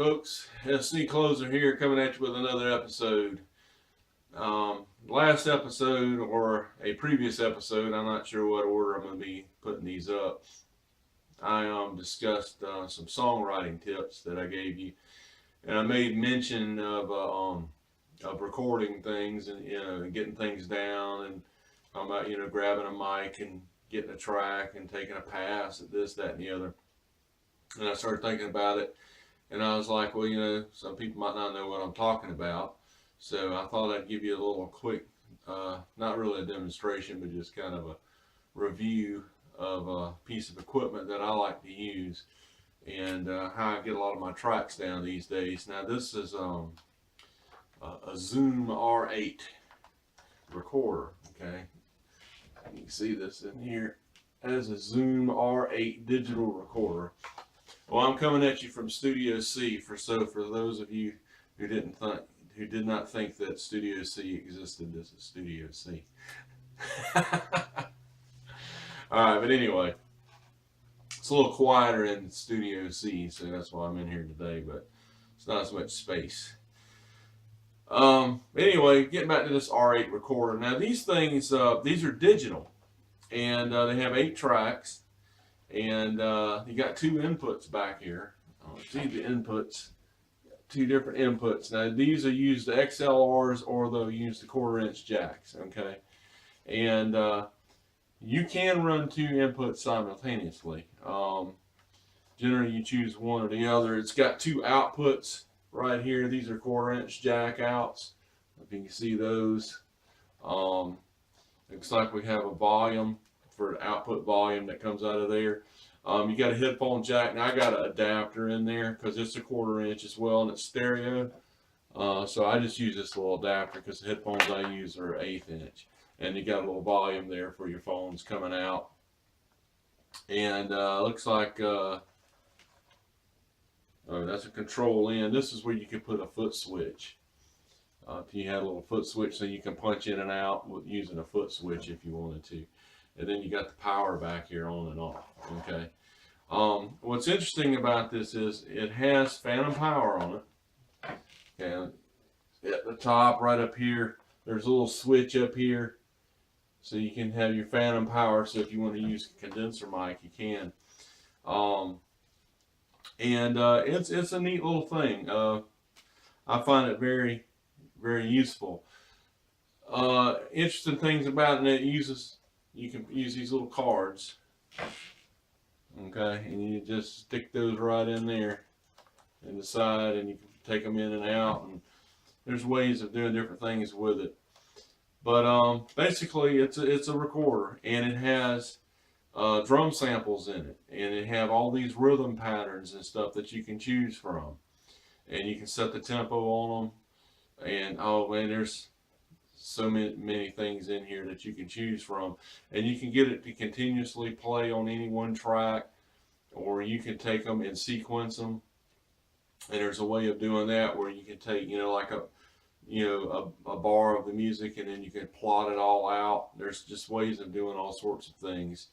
folks, SC Closer here, coming at you with another episode. Last episode, or a previous episode, I'm not sure what order I'm going to be putting these up. I discussed some songwriting tips that I gave you, and I made mention of recording things and getting things down, and talking about grabbing a mic and getting a track and taking a pass at this, that, and the other. And I started thinking about it. And I was like, well, some people might not know what I'm talking about. So I thought I'd give you a little quick, not really a demonstration, but just kind of a review of a piece of equipment that I like to use and how I get a lot of my tracks down these days. Now this is a Zoom R8 recorder, okay? You can see this in here as a Zoom R8 digital recorder. Well, I'm coming at you from Studio C. For those of you who did not think that Studio C existed, this is Studio C. All right, but anyway, it's a little quieter in Studio C, so that's why I'm in here today. But it's not as much space. Anyway, getting back to this R8 recorder. Now these things, these are digital, and they have 8 tracks. And you got 2 inputs back here. See the inputs, 2 different inputs. Now these are used the XLRs, or they'll use the 1/4-inch jacks, okay? And you can run 2 inputs simultaneously. Generally you choose one or the other. It's got 2 outputs right here. These are 1/4-inch jack outs. If you can see those. Looks like we have a volume for output volume that comes out of there. You got a headphone jack. Now I got an adapter in there because it's a 1/4-inch as well, and it's stereo. So I just use this little adapter because the headphones I use are 1/8 inch. And you got a little volume there for your phones coming out. And looks like, oh, that's a control in. This is where you can put a foot switch. If you had a little foot switch, so you can punch in and out with using a foot switch if you wanted to. And then you got the power back here on and off, okay? What's interesting about this is it has phantom power on it. And at the top, right up here, there's a little switch up here. So you can have your phantom power, so if you want to use a condenser mic, you can. It's a neat little thing. I find it very, very useful. Interesting things about it, you can use these little cards, okay, and you just stick those right in there in the side, and you can take them in and out, and there's ways of doing different things with it. But basically it's a recorder, and it has drum samples in it, and it have all these rhythm patterns and stuff that you can choose from, and you can set the tempo on them. And oh man, there's so many things in here that you can choose from, and you can get it to continuously play on any one track, or you can take them and sequence them. And there's a way of doing that where you can take like a bar of the music, and then you can plot it all out. There's just ways of doing all sorts of things.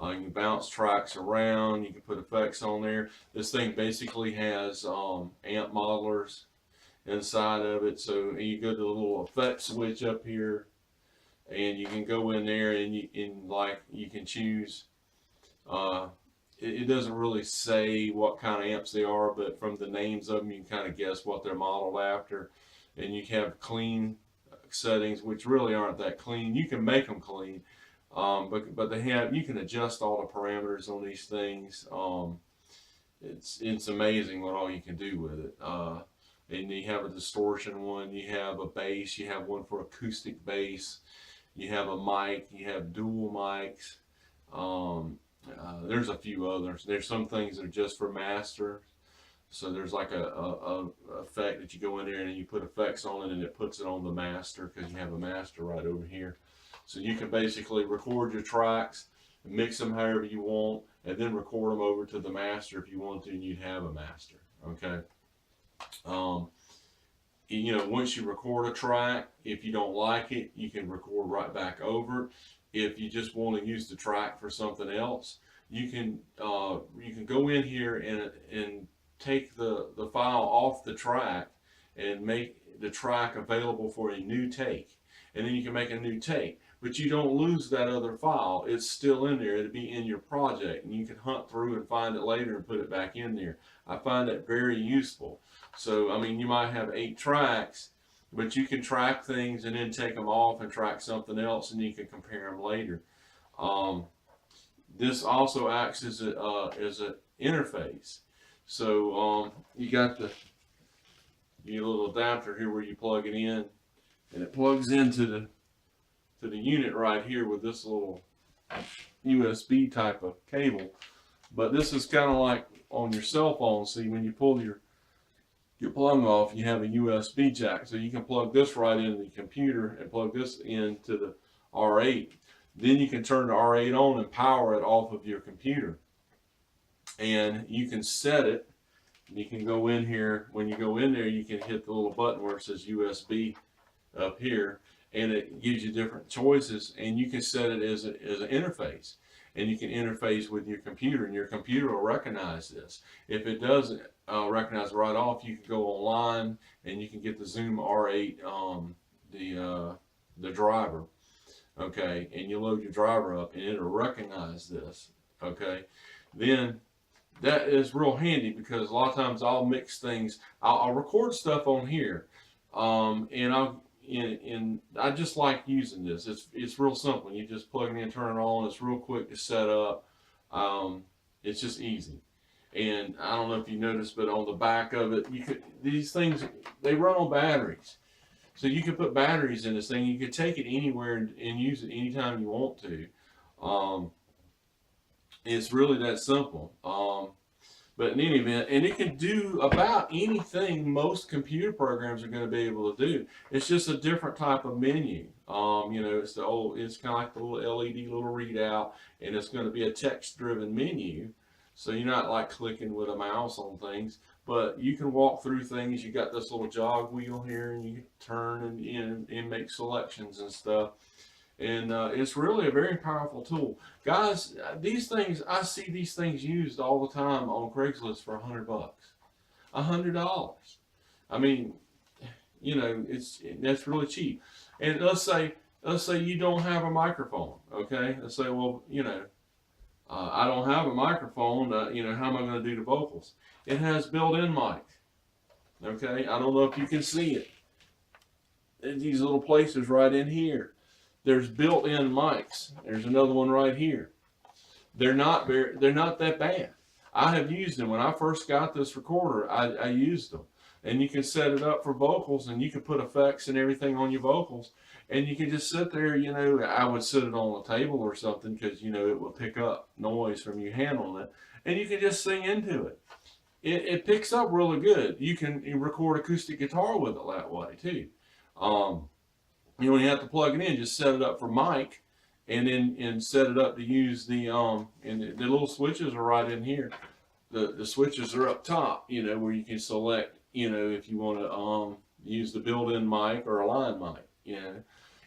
You can bounce tracks around, you can put effects on there. This thing basically has amp modelers inside of it, so you go to the little effect switch up here, and you can go in there, and you can choose. It doesn't really say what kind of amps they are, but from the names of them, you can kind of guess what they're modeled after. And you have clean settings, which really aren't that clean. You can make them clean, but you can adjust all the parameters on these things. It's amazing what all you can do with it. And you have a distortion one, you have a bass, you have one for acoustic bass, you have a mic, you have dual mics. There's a few others. There's some things that are just for master. So there's like a effect that you go in there and you put effects on it, and it puts it on the master, because you have a master right over here. So you can basically record your tracks, mix them however you want, and then record them over to the master if you want to, and you'd have a master, okay? Once you record a track, if you don't like it, you can record right back over it. If you just want to use the track for something else, you can go in here and take the file off the track and make the track available for a new take. And then you can make a new take. But you don't lose that other file. It's still in there. It'll be in your project, and you can hunt through and find it later and put it back in there. I find that very useful. So, I mean, you might have 8 tracks, but you can track things and then take them off and track something else, and you can compare them later. This also acts as an interface. So you got your little adapter here where you plug it in, and it plugs into the unit right here with this little USB type of cable. But this is kind of like on your cell phone. See, when you pull your plug off, you have a USB jack, so you can plug this right into the computer and plug this into the R8. Then you can turn the R8 on and power it off of your computer, and you can set it. You can go in here. When you go in there, you can hit the little button where it says USB up here, and it gives you different choices, and you can set it as an interface, and you can interface with your computer, and your computer will recognize this. If it doesn't recognize it right off, you can go online and you can get the Zoom R8, the driver, okay, and you load your driver up, and it'll recognize this, okay. Then that is real handy, because a lot of times I'll mix things. I'll record stuff on here, and I just like using this. It's real simple. You just plug it in, turn it on. It's real quick to set up. It's just easy. And I don't know if you noticed, but on the back of it, these things, they run on batteries. So you can put batteries in this thing. You can take it anywhere and use it anytime you want to. It's really that simple. But in any event, and it can do about anything most computer programs are going to be able to do. It's just a different type of menu. It's it's kind of like the little LED little readout, and it's going to be a text-driven menu. So you're not like clicking with a mouse on things, but you can walk through things. You got this little jog wheel here, and you can turn and make selections and stuff. And it's really a very powerful tool. Guys, these things, I see these things used all the time on Craigslist for $100. $100. I mean, that's really cheap. And let's say you don't have a microphone, okay? Let's say, well, I don't have a microphone, how am I going to do the vocals? It has built-in mic, okay? I don't know if you can see it. These little places right in here. There's built-in mics. There's another one right here. They're not that bad. I have used them. When I first got this recorder, I used them. And you can set it up for vocals, and you can put effects and everything on your vocals. And you can just sit there, I would sit it on a table or something, because, it will pick up noise from you handling it. And you can just sing into it. It picks up really good. You can record acoustic guitar with it that way, too. When you have to plug it in, just set it up for mic, and then set it up to use the little switches are right in here. The switches are up top, where you can select, if you want to use the built-in mic or a line mic,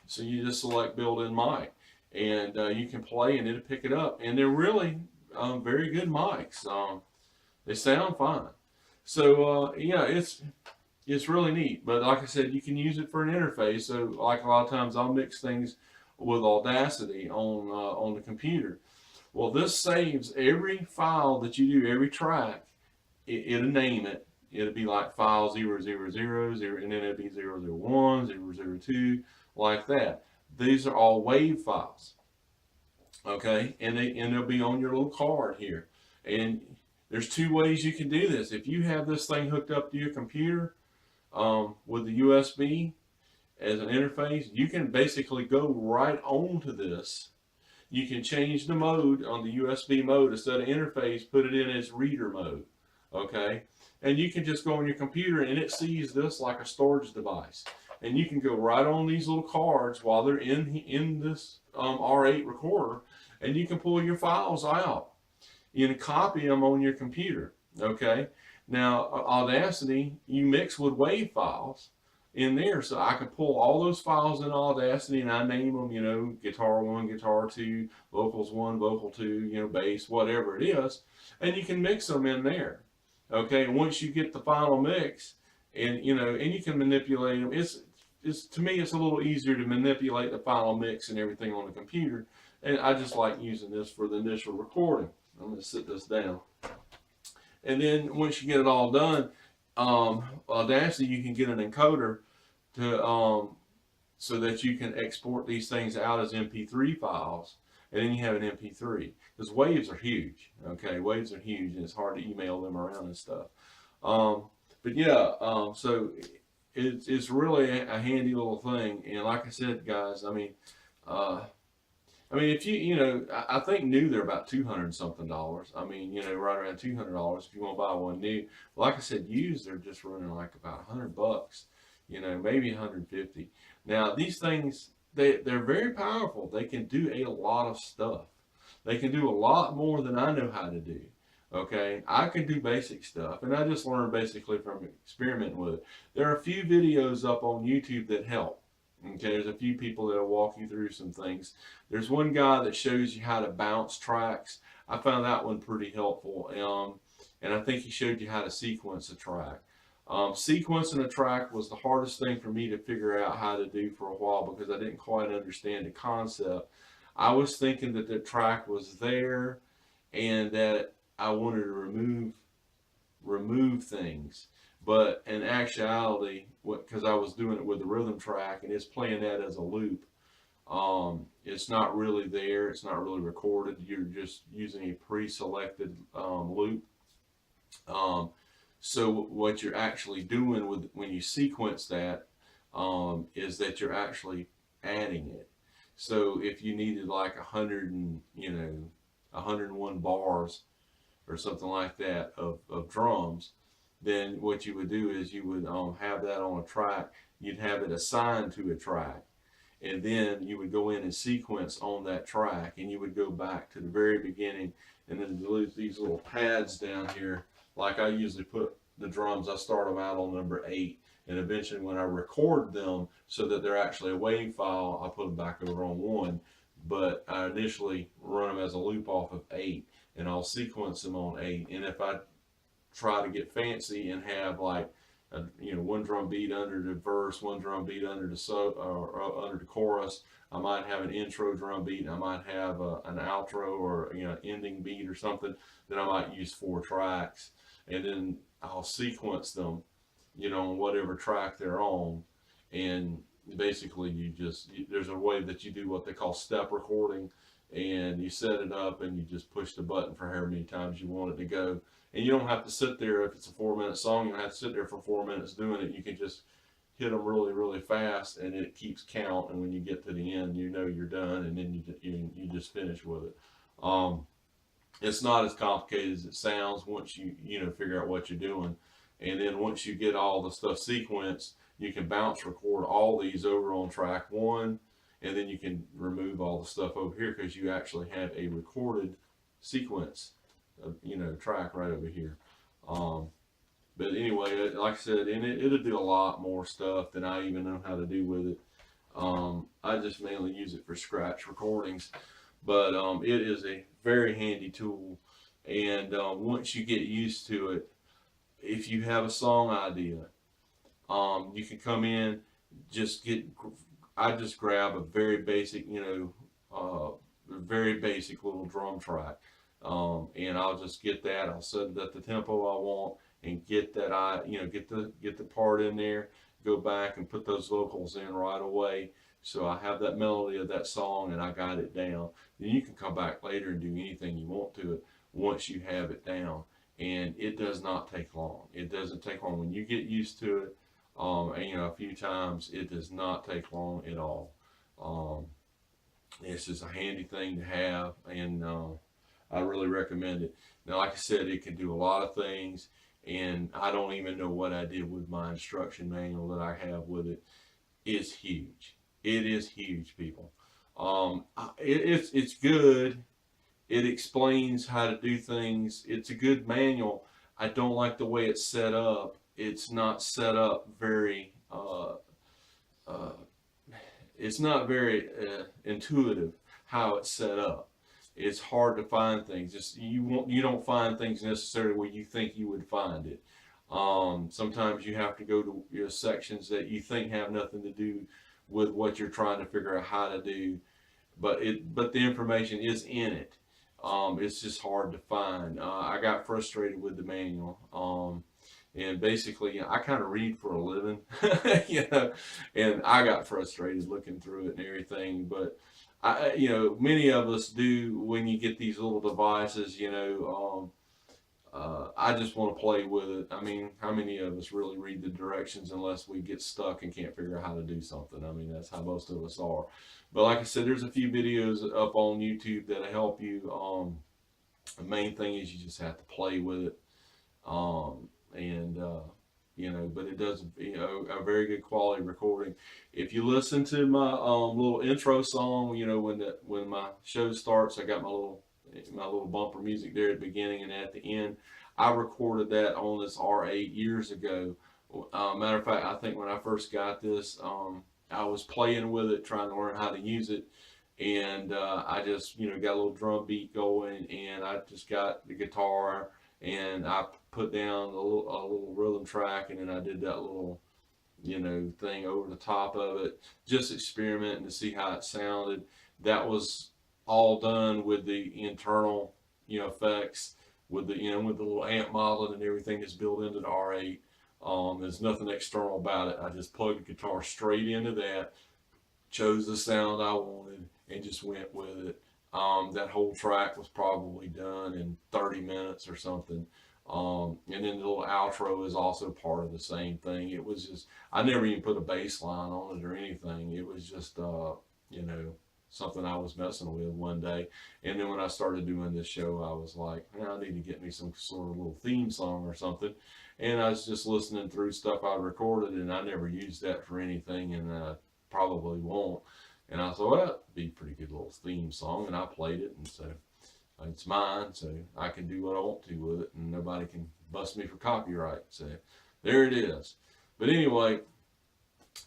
So you just select built-in mic, and you can play, and it'll pick it up. And they're really very good mics. They sound fine. So it's really neat. But like I said, you can use it for an interface. So like a lot of times I'll mix things with Audacity on the computer. Well, this saves every file that you do, every track. It'll name it. It'll be like file 0000, and then it'll be 001, 002, like that. These are all WAV files. Okay, and they'll be on your little card here. And there's 2 ways you can do this. If you have this thing hooked up to your computer, with the USB as an interface, you can basically go right onto this. You can change the mode on the USB mode. Instead of interface, put it in as reader mode, okay? And you can just go on your computer, and it sees this like a storage device. And you can go right on these little cards while they're in this R8 recorder, and you can pull your files out. You can copy them on your computer, okay? Now, Audacity, you mix with WAV files in there, so I can pull all those files in Audacity, and I name them, guitar 1, guitar 2, vocals 1, vocal 2, bass, whatever it is, and you can mix them in there. Okay, once you get the final mix, and and you can manipulate them. It's to me, it's a little easier to manipulate the final mix and everything on the computer, and I just like using this for the initial recording. I'm going to sit this down, and then once you get it all done, Audacity, you can get an encoder to so that you can export these things out as MP3 files, and then you have an MP3. Because waves are huge, okay? Waves are huge, and it's hard to email them around and stuff. But yeah, so it's really a handy little thing. And like I said, guys, if I think new they're about $200 something. I mean, right around $200 if you want to buy one new. Like I said, used they're just running like about $100, maybe 150. Now these things they're very powerful. They can do a lot of stuff. They can do a lot more than I know how to do. Okay, I can do basic stuff, and I just learned basically from experimenting with it. There are a few videos up on YouTube that help. Okay, there's a few people that'll walk you through some things. There's one guy that shows you how to bounce tracks. I found that one pretty helpful, and I think he showed you how to sequence a track. Sequencing a track was the hardest thing for me to figure out how to do for a while because I didn't quite understand the concept. I was thinking that the track was there and that I wanted to remove things. But in actuality, because I was doing it with the rhythm track and it's playing that as a loop, it's not really there. It's not really recorded. You're just using a pre-selected loop. So what you're actually doing when you sequence that is that you're actually adding it. So if you needed like 101 bars or something like that of drums, then what you would do is you would have that on a track. You'd have it assigned to a track, and then you would go in and sequence on that track, and you would go back to the very beginning, and then these little pads down here. Like I usually put the drums, I start them out on number 8, and eventually when I record them so that they're actually a wave file, I put them back over on 1. But I initially run them as a loop off of 8, and I'll sequence them on 8. And if I try to get fancy and have like one drum beat under the verse, one drum beat under the under the chorus, I might have an intro drum beat, and I might have an outro or ending beat or something. Then I might use 4 tracks, and then I'll sequence them, on whatever track they're on. And basically, there's a way that you do what they call step recording, and you set it up and you just push the button for however many times you want it to go. And you don't have to sit there. If it's a 4-minute song, you don't have to sit there for 4 minutes doing it. You can just hit them really, really fast, and it keeps count. And when you get to the end, you're done, and then you just finish with it. It's not as complicated as it sounds once you figure out what you're doing. And then once you get all the stuff sequenced, you can bounce record all these over on track 1, and then you can remove all the stuff over here because you actually have a recorded sequence track right over here. But anyway, like I said, and it'll do a lot more stuff than I even know how to do with it. I just mainly use it for scratch recordings, but it is a very handy tool. And once you get used to it, if you have a song idea, you can come in, I just grab a very basic, very basic little drum track. And I'll just get that. I'll set it at the tempo I want and get that get the part in there. Go back and put those vocals in right away. So I have that melody of that song and I got it down. Then you can come back later and do anything you want to it once you have it down. And it does not take long. It doesn't take long when you get used to it. A few times, it does not take long at all. It's just a handy thing to have, and I really recommend it. Now, like I said, it can do a lot of things, and I don't even know what I did with my instruction manual that I have with it. It's huge. It is huge, people. It's good. It explains how to do things. It's a good manual. I don't like the way it's set up. It's not set up very. It's not very intuitive how it's set up. it's hard to find things. Just you don't find things necessarily where you think you would find it. Sometimes you have to go to sections that you think have nothing to do with what you're trying to figure out how to do, but the information is in it. It's just hard to find. I got frustrated with the manual. And basically, I kind of read for a living, you know, and I got frustrated looking through it and everything. But many of us do when you get these little devices, I just want to play with it. I mean, how many of us really read the directions unless we get stuck and can't figure out how to do something? I mean, that's how most of us are. But like I said, there's a few videos up on YouTube that'll help you. The main thing is you just have to play with it. And but it does, a very good quality recording. If you listen to my little intro song, when my show starts, I got my little bumper music there at the beginning and at the end. I recorded that on this R8 years ago. Matter of fact, I think when I first got this, I was playing with it, trying to learn how to use it. And I just, got a little drum beat going, and I just got the guitar, and I put down a little rhythm track, and then I did that little, thing over the top of it, just experimenting to see how it sounded. That was all done with the internal, effects, with the, with the little amp modeling and everything that's built into the R8. There's nothing external about it. I just plugged the guitar straight into that, chose the sound I wanted, and just went with it. That whole track was probably done in 30 minutes or something. And then the little outro is also part of the same thing. It was just, I never even put a bass line on it or anything. It was just, something I was messing with one day. And then when I started doing this show, I was like, I need to get me some sort of little theme song or something. And I was just listening through stuff I recorded, and I never used that for anything, and I probably won't. And I thought, well, that'd be a pretty good little theme song, and I played it, and so it's mine, so I can do what I want to with it, and nobody can bust me for copyright. So there it is. But anyway,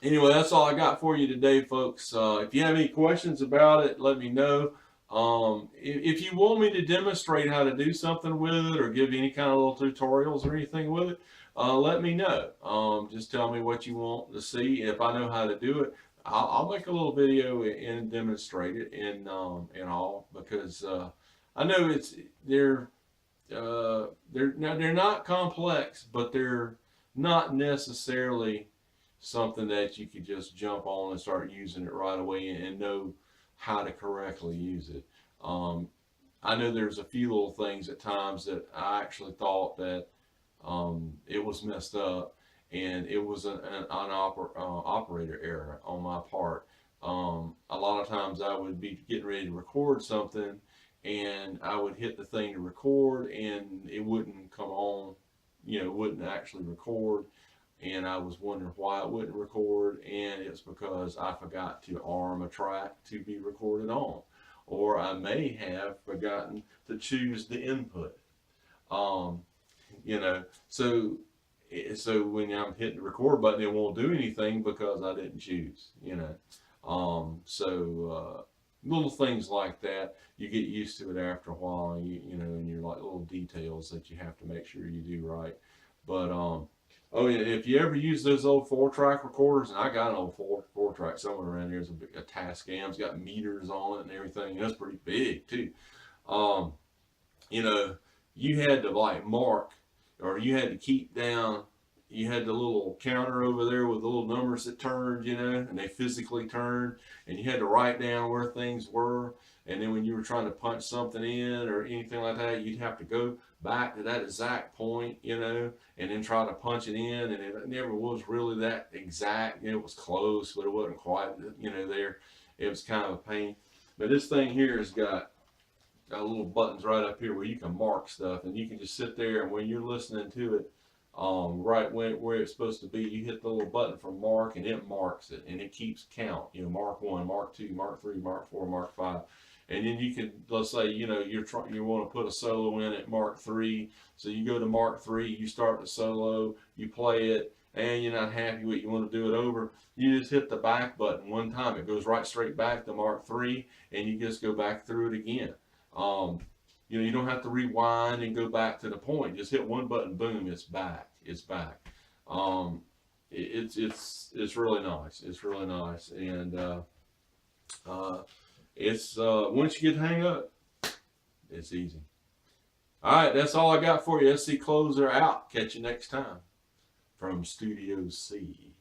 that's all I got for you today, folks. If you have any questions about it, let me know. If you want me to demonstrate how to do something with it or give any kind of little tutorials or anything with it, let me know. Just tell me what you want to see. If I know how to do it, I'll make a little video and demonstrate it and all, because I know they're not complex, but they're not necessarily something that you could just jump on and start using it right away and know how to correctly use it. I know there's a few little things at times that I actually thought that it was messed up, and it was an operator error on my part. A lot of times I would be getting ready to record something, and I would hit the thing to record, and it wouldn't come on, it wouldn't actually record. And I was wondering why it wouldn't record, and it's because I forgot to arm a track to be recorded on, or I may have forgotten to choose the input. So when I'm hitting the record button, it won't do anything because I didn't choose. Little things like that, you get used to it after a while, and and you're like little details that you have to make sure you do right. But oh yeah, if you ever use those old 4-track recorders, and I got an old 4-track somewhere around here, there's a Tascam, it's got meters on it and everything, and it's pretty big too. You had to like mark, or you had to keep down, you had the little counter over there with the little numbers that turned, and they physically turned, and you had to write down where things were. And then when you were trying to punch something in or anything like that, you'd have to go back to that exact point, and then try to punch it in. And it never was really that exact. It was close, but it wasn't quite, there. It was kind of a pain. But this thing here has got little buttons right up here where you can mark stuff, and you can just sit there, and when you're listening to it, right where it's supposed to be, you hit the little button for mark, and it marks it, and it keeps count. Mark 1, Mark 2, Mark 3, Mark 4, Mark 5. And then you can, let's say, you want to put a solo in at Mark 3. So you go to Mark 3, you start the solo, you play it, and you're not happy with it, you want to do it over. You just hit the back button one time. It goes right straight back to Mark 3, and you just go back through it again. You know, you don't have to rewind and go back to the point. Just hit one button, boom, it's back. It's back. Um, it's really nice. It's really nice, and it's once you get the hang of it, it's easy. All right, that's all I got for you. SC Closer out. Catch you next time from Studio C.